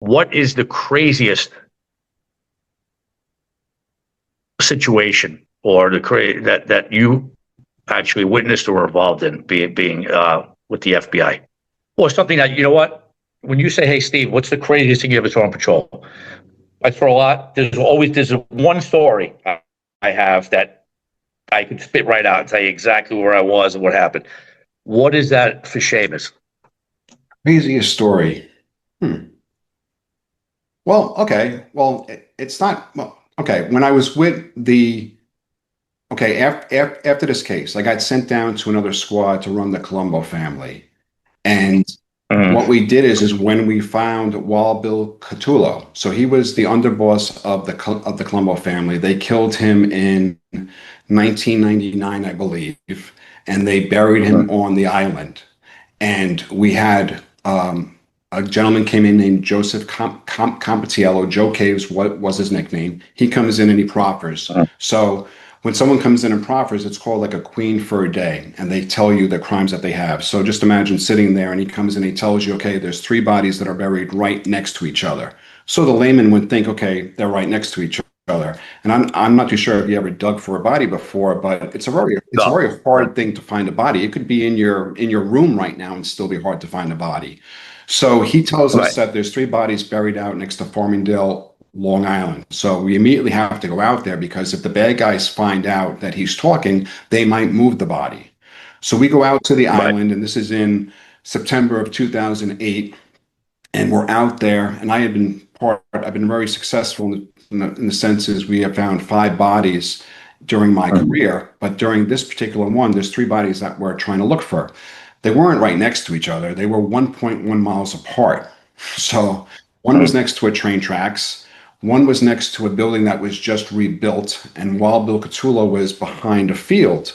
what is the craziest situation or that you actually witnessed or involved in being with the FBI, or something that, you know what, when you say, hey Steve, what's the craziest thing you ever saw on patrol? I throw a lot. There's one story I have that I could spit right out and tell you exactly where I was and what happened. What is that for Seamus? Craziest story. Well, okay. Well, it's not. Well, okay. When I was with the. Okay, after this case, I got sent down to another squad to run the Colombo family. And what we did is when we found Wild Bill Cutolo, so he was the underboss of the Colombo family. They killed him in 1999, I believe, and they buried him on the island. And we had a gentleman came in named Joseph Compatiello. Joe Caves, what was his nickname? He comes in and he proffers. So when someone comes in and proffers, it's called like a queen for a day, and they tell you the crimes that they have. So just imagine sitting there and he comes in and he tells you, okay, there's 3 bodies that are buried right next to each other. So the layman would think, okay, they're right next to each other. And I'm not too sure if you ever dug for a body before, but it's a very hard thing to find a body. It could be in your room right now and still be hard to find a body. So he tells us that there's 3 bodies buried out next to Farmingdale, Long Island. So we immediately have to go out there because if the bad guys find out that he's talking, they might move the body. So we go out to the island, and this is in September of 2008, and we're out there. And I've been very successful in the senses we have found 5 bodies during my career, but during this particular one, there's 3 bodies that we're trying to look for. They weren't right next to each other. They were 1.1 miles apart. So one was next to a train tracks. One was next to a building that was just rebuilt, and Wild Bill Cutolo was behind a field.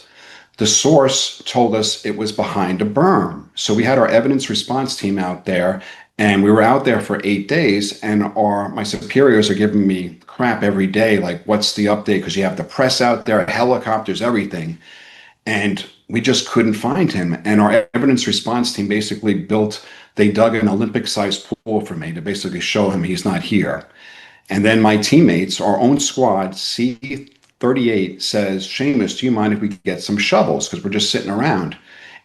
The source told us it was behind a berm. So we had our evidence response team out there, and we were out there for 8 days, and my superiors are giving me crap every day, like, what's the update? Because you have the press out there, helicopters, everything. And we just couldn't find him. And our evidence response team basically they dug an Olympic-sized pool for me to basically show him he's not here. And then my teammates, our own squad, C38, says, Seamus, do you mind if we get some shovels? Because we're just sitting around.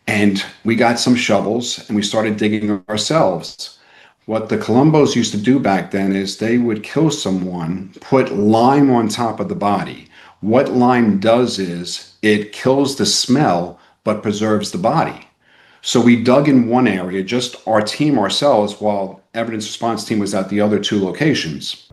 And we got some shovels and we started digging ourselves. What the Colombos used to do back then is they would kill someone, put lime on top of the body. What lime does is it kills the smell, but preserves the body. So we dug in one area, just our team ourselves, while evidence response team was at the other 2 locations.